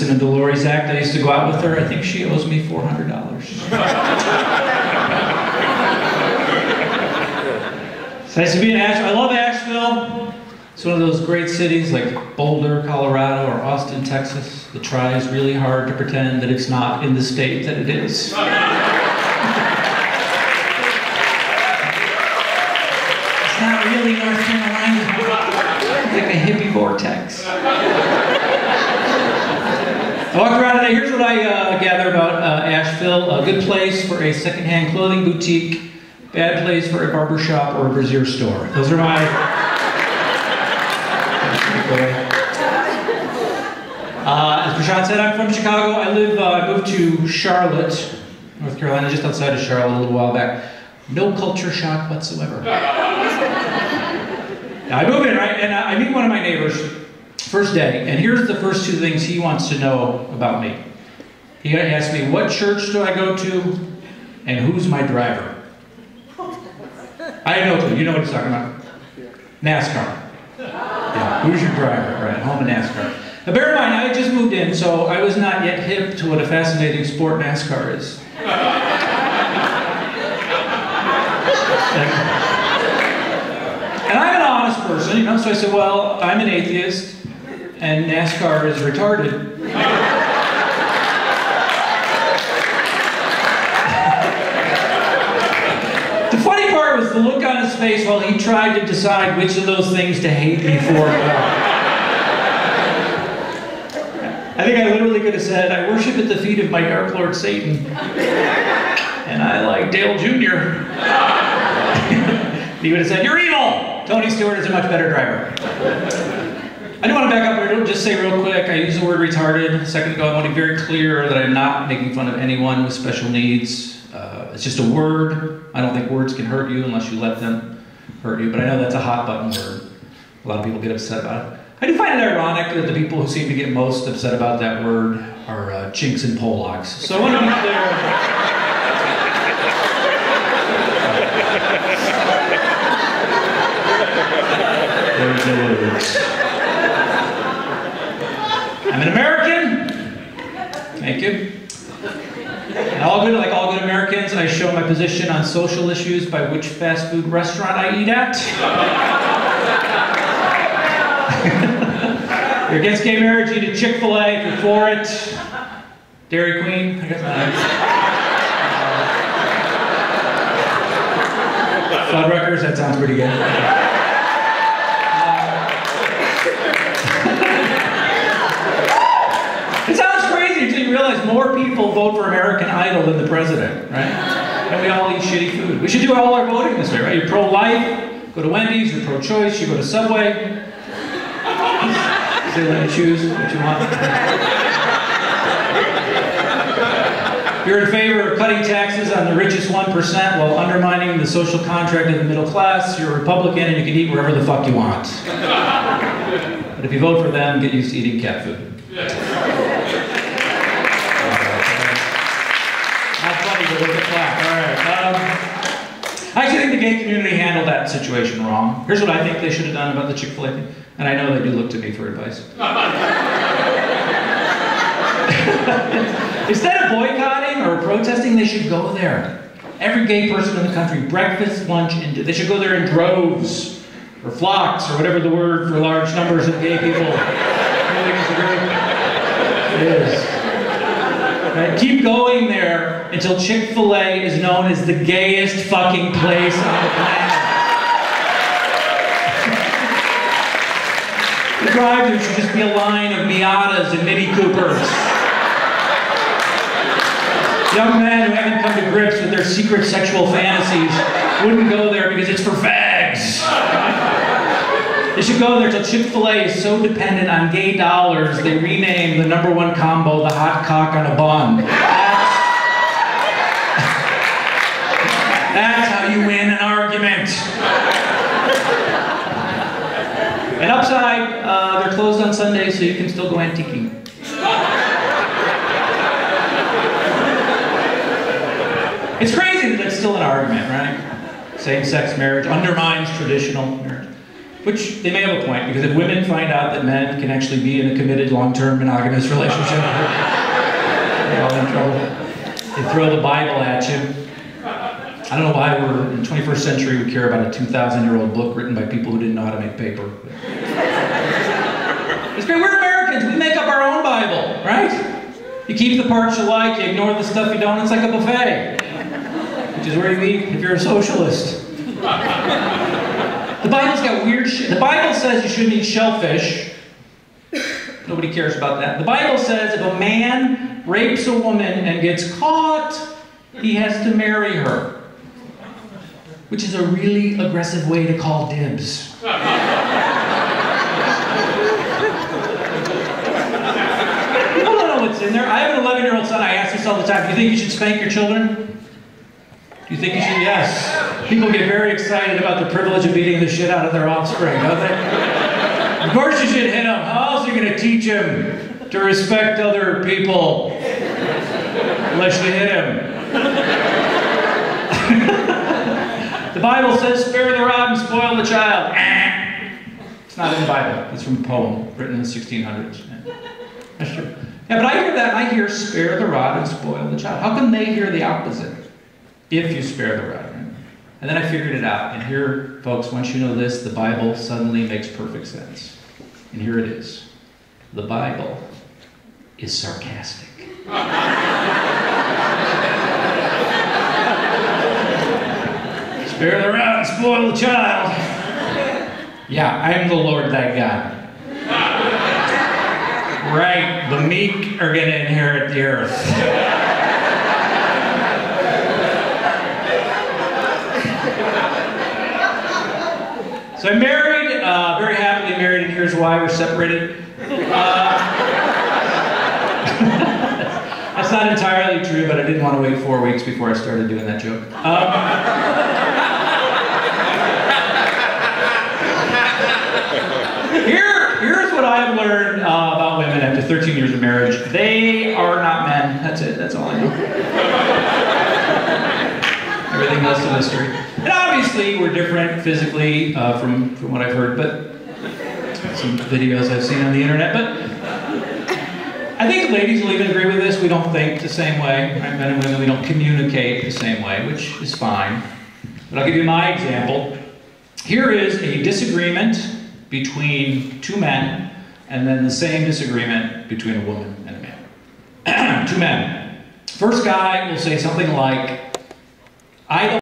listening to Lori's act. I used to go out with her. I think she owes me $400. It's nice to be in Asheville. I love Asheville. It's one of those great cities like Boulder, Colorado, or Austin, Texas that tries really hard to pretend that it's not in the state that it is. It's not really North Carolina. It's like a hippie vortex. I walked around today. Here's what I gather about Asheville. A good place for a secondhand clothing boutique, bad place for a barber shop or a brassiere store. Those are my... As Prashant said, I'm from Chicago. I moved to Charlotte, North Carolina, just outside of Charlotte a little while back. No culture shock whatsoever. I move in, right, and I meet one of my neighbors, first day, and here's the first two things he wants to know about me. He asks me, what church do I go to, and who's my driver? I have no clue. You know what he's talking about. NASCAR. Yeah, who's your driver? Right, home in NASCAR. Now bear in mind, I had just moved in, so I was not yet hip to what a fascinating sport NASCAR is. And I'm an honest person, you know, so I said, well, I'm an atheist, and NASCAR is retarded. The funny part was the look on his face while he tried to decide which of those things to hate me for. I think I literally could have said, I worship at the feet of my Dark Lord Satan, and I like Dale Jr. He would have said, you're evil! Tony Stewart is a much better driver. I do want to back up here, just say real quick, I used the word retarded a second ago. I want to be very clear that I'm not making fun of anyone with special needs. It's just a word. I don't think words can hurt you unless you let them hurt you, but I know that's a hot button word. A lot of people get upset about it. I do find it ironic that the people who seem to get most upset about that word are chinks and Polacks. So I want to be clear. There's the words. I'm an American. Thank you. And like all good Americans, I show my position on social issues by which fast food restaurant I eat at. You're against gay marriage, eat at Chick-fil-A. If you're for it, Dairy Queen. I guess Fuddruckers, that sounds pretty good. It sounds crazy until you realize more people vote for American Idol than the president, right? And we all eat shitty food. We should do all our voting this way, right? You're pro-life, go to Wendy's. You're pro-choice, you go to Subway. They let you choose what you want. You're in favor of cutting taxes on the richest 1% while undermining the social contract of the middle class. You're a Republican and you can eat wherever the fuck you want. But if you vote for them, get used to eating cat food. Not funny, but with a clap. All right. I actually think the gay community handled that situation wrong. Here's what I think they should have done about the Chick-fil-A thing. And I know they do look to me for advice. Instead of boycotting or protesting, they should go there. Every gay person in the country, breakfast, lunch, and they should go there in droves, or flocks, or whatever the word for large numbers of gay people. It is. Right? Keep going there until Chick-fil-A is known as the gayest fucking place on the planet. The drive-thru should just be a line of Miatas and Mini Coopers. Young men who haven't come to grips with their secret sexual fantasies wouldn't go there because it's for fags. They should go there till Chick-fil-A is so dependent on gay dollars they rename the #1 combo the hot cock on a bun. That's how you win an argument. And upside, they're closed on Sundays so you can still go antiquing. It's crazy that it's still an argument, right? Same-sex marriage undermines traditional marriage. Which they may have a point, because if women find out that men can actually be in a committed, long-term, monogamous relationship, they're all in trouble. They throw the Bible at you. I don't know why we're in the 21st century we care about a 2,000-year-old book written by people who didn't know how to make paper. It's great. We're Americans. We make up our own Bible, right? You keep the parts you like, you ignore the stuff you don't. It's like a buffet, which is where you eat if you're a socialist. The Bible's got weird shit. The Bible says you shouldn't eat shellfish. Nobody cares about that. The Bible says if a man rapes a woman and gets caught, he has to marry her. Which is a really aggressive way to call dibs. I don't know what's in there. I have an 11-year-old son. I ask this all the time. Do you think you should spank your children? Do you think you should? Yes. People get very excited about the privilege of beating the shit out of their offspring, don't they? Of course you should hit them. How else are you going to teach him to respect other people? Unless you hit him. The Bible says, spare the rod and spoil the child. It's not in the Bible. It's from a poem written in the 1600s. That's true. Yeah, but I hear that, and I hear spare the rod and spoil the child. How can they hear the opposite? If you spare the rod. Right? And then I figured it out. And here, folks, once you know this, the Bible suddenly makes perfect sense. And here it is. The Bible is sarcastic. Spare the rod and spoil the child. Yeah, I'm the Lord thy God. Right, the meek are going to inherit the earth. So I'm married, very happily married, and here's why we're separated. That's not entirely true, but I didn't want to wait 4 weeks before I started doing that joke. Here's what I've learned about women after 13 years of marriage. They are not men. That's it. That's all I know. Everything else is a mystery. And obviously, we're different physically from what I've heard, but some videos I've seen on the internet. But I think ladies will even agree with this. We don't think the same way. Right? Men and women, we don't communicate the same way, which is fine. But I'll give you my example. Here is a disagreement between two men, and then the same disagreement between a woman and a man. Two men. First guy will say something like, I don't